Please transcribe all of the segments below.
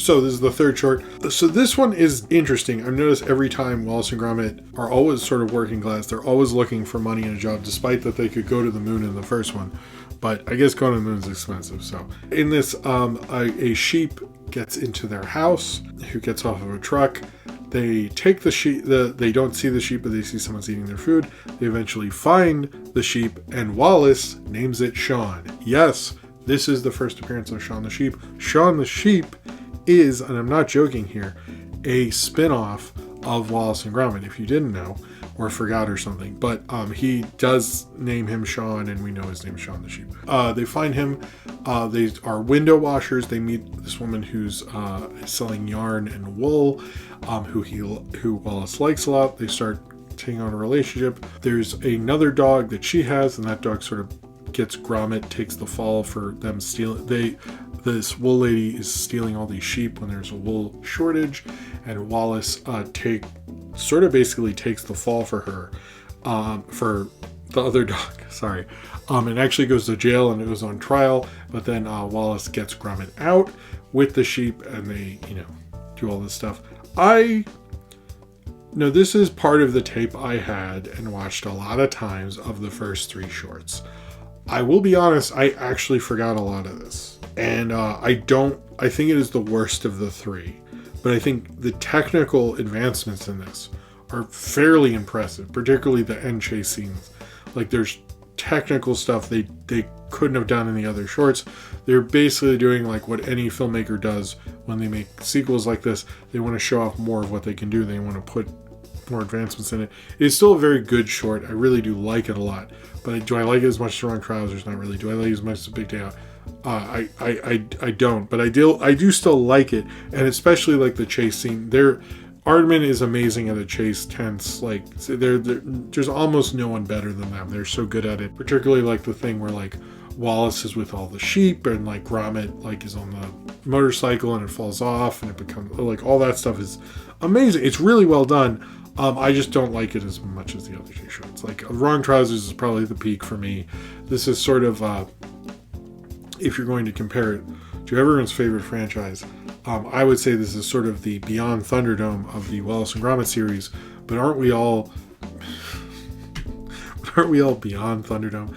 So this is the third short. So this one is interesting. I've noticed every time Wallace and Gromit are always sort of working class. They're always looking for money and a job, despite that they could go to the moon in the first one. But I guess going to the moon is expensive. So in this, a sheep gets into their house, who gets off of a truck. They take the sheep, they don't see the sheep, but they see someone's eating their food. They eventually find the sheep, and Wallace names it Shaun. Yes, this is the first appearance of Shaun the Sheep. Shaun the Sheep is, and I'm not joking here, a spin-off of Wallace and Gromit, if you didn't know or forgot or something. But he does name him Shaun, and we know his name is Shaun the Sheep. They find him. They are window washers. They meet this woman who's selling yarn and wool, who Wallace likes a lot. They start taking on a relationship. There's another dog that she has, and that dog sort of gets Gromit, takes the fall for them stealing. This wool lady is stealing all these sheep when there's a wool shortage, and Wallace basically takes the fall for her, for the other dog, sorry, and actually goes to jail and it goes on trial, but then Wallace gets Gromit out with the sheep, and they, do all this stuff. This is part of the tape I had and watched a lot of times of the first three shorts. I will be honest, I actually forgot a lot of this. And I think it is the worst of the three. But I think the technical advancements in this are fairly impressive, particularly the end chase scenes. Like, there's technical stuff they couldn't have done in the other shorts. They're basically doing like what any filmmaker does when they make sequels like this. They want to show off more of what they can do. They want to put more advancements in it. It's still a very good short. I really do like it a lot. But do I like it as much as Wrong Trousers? Not really. Do I like it as much as Big Day Out? I don't. But I do still like it, and especially like the chase scene. Aardman is amazing at the chase tense. Like there's almost no one better than them. They're so good at it. Particularly like the thing where like Wallace is with all the sheep, and like Gromit like is on the motorcycle and it falls off, and it becomes like all that stuff is amazing. It's really well done. I just don't like it as much as the other two shorts. Like Wrong Trousers is probably the peak for me. This is sort of, if you're going to compare it to everyone's favorite franchise, I would say this is sort of the Beyond Thunderdome of the Wallace and Gromit series. But aren't we all beyond Thunderdome?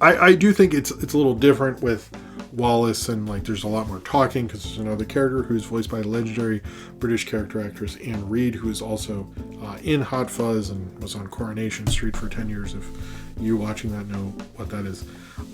I do think it's a little different with Wallace, and like there's a lot more talking because there's another character who's voiced by legendary British character actress Anne Reid, who is also in Hot Fuzz and was on Coronation Street for 10 years. If you watching that know what that is.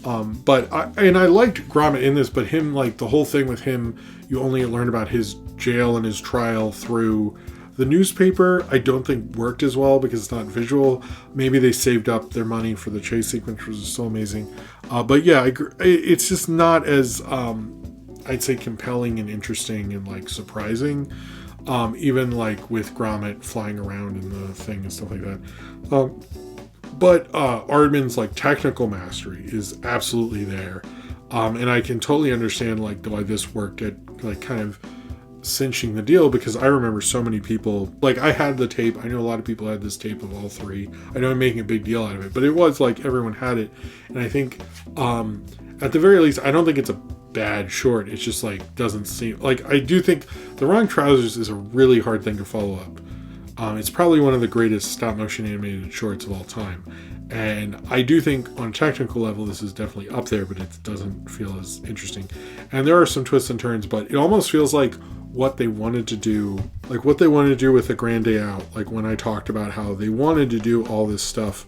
But I liked Gromit in this, but him, like the whole thing with him, you only learn about his jail and his trial through the newspaper. I don't think worked as well because it's not visual. Maybe they saved up their money for the chase sequence, which was so amazing. But yeah, it's just not as, I'd say, compelling and interesting and like surprising. Even like with Gromit flying around in the thing and stuff like that. But Aardman's like technical mastery is absolutely there. And I can totally understand like why this worked at like kind of cinching the deal, because I remember so many people, like I had the tape. I know a lot of people had this tape of all three. I know I'm making a big deal out of it, but it was like everyone had it. And I think at the very least, I don't think it's a bad short. It's just like doesn't seem like, I do think The Wrong Trousers is a really hard thing to follow up. It's probably one of the greatest stop motion animated shorts of all time. And I do think on a technical level, this is definitely up there, but it doesn't feel as interesting. And there are some twists and turns, but it almost feels like what they wanted to do, like what they wanted to do with The Grand Day Out. Like when I talked about how they wanted to do all this stuff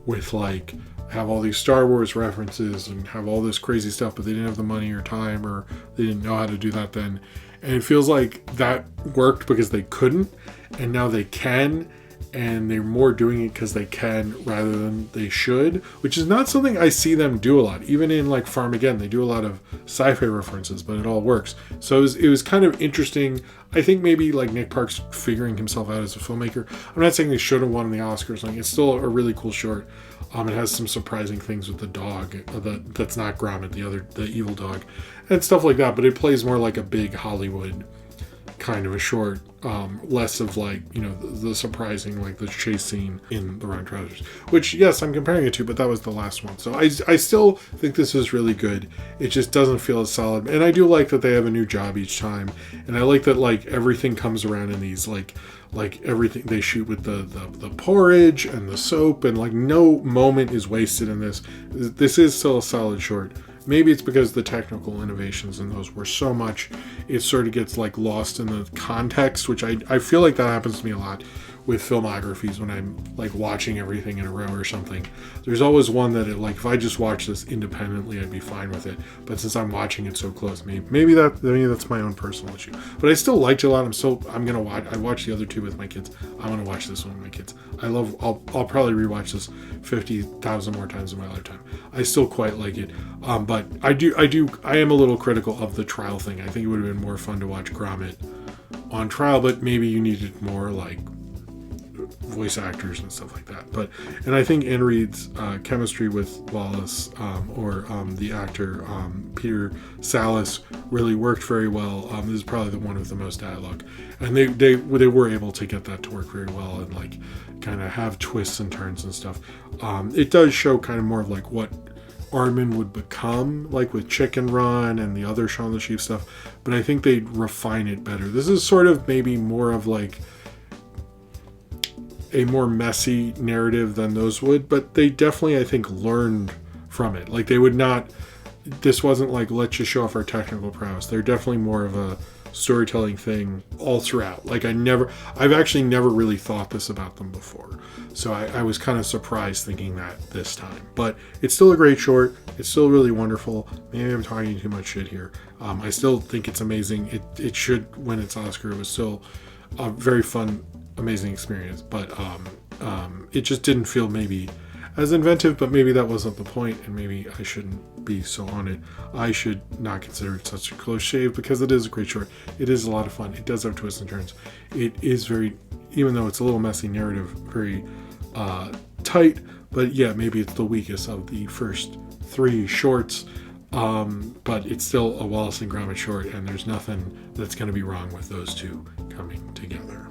with like, have all these Star Wars references and have all this crazy stuff, but they didn't have the money or time, or they didn't know how to do that then. And it feels like that worked because they couldn't, and now they can, and they're more doing it because they can rather than they should, which is not something I see them do a lot. Even in like Farmageddon, they do a lot of sci-fi references, but it all works. So it was kind of interesting. I think maybe like Nick Park's figuring himself out as a filmmaker. I'm not saying they should have won the Oscars. Like, it's still a really cool short. It has some surprising things with the dog that's not Gromit, the evil dog, and stuff like that. But it plays more like a big Hollywood kind of a short, less of like, you know, the surprising, like the chase scene in The Wrong Trousers, which, yes, I'm comparing it to, but that was the last one. So I still think this is really good. It just doesn't feel as solid. And I do like that they have a new job each time. And I like that, like, everything comes around in these, like everything they shoot with the porridge and the soap, and like no moment is wasted in this. This is still a solid short. Maybe it's because the technical innovations in those were so much, it sort of gets like lost in the context, which I feel like that happens to me a lot with filmographies when I'm like watching everything in a row or something. There's always one that it, like, if I just watch this independently, I'd be fine with it. But since I'm watching it so close, maybe that's my own personal issue. But I still liked it a lot. I'm gonna watch. I watched the other two with my kids. I'm gonna watch this one with my kids. I'll probably rewatch this 50,000 more times in my lifetime. I still quite like it. But I am a little critical of the trial thing. I think it would have been more fun to watch Gromit on trial, but maybe you needed more like voice actors and stuff like that. And I think Anne Reid's chemistry with Wallace, or the actor Peter Sallis, really worked very well. This is probably one of the most dialogue, and they were able to get that to work very well and like kind of have twists and turns and stuff. It does show kind of more of like what Aardman would become, like with Chicken Run and the other Shaun the Sheep stuff, but I think they refine it better. This is sort of maybe more of like a more messy narrative than those would, but they definitely, I think, learned from it. Like, they would not, this wasn't like, let's just show off our technical prowess. They're definitely more of a storytelling thing all throughout. Like, I've actually never really thought this about them before. So I was kind of surprised thinking that this time. But it's still a great short. It's still really wonderful. Maybe I'm talking too much shit here. I still think it's amazing. It should win its Oscar. It was still a very fun, amazing experience, but it just didn't feel maybe as inventive, but maybe that wasn't the point, and maybe I shouldn't be so on it. I should not consider it such a close shave, because it is a great short. It is a lot of fun. It does have twists and turns. It is very, even though it's a little messy narrative, very tight, but yeah, maybe it's the weakest of the first three shorts, but it's still a Wallace and Gromit short, and there's nothing that's going to be wrong with those two coming together.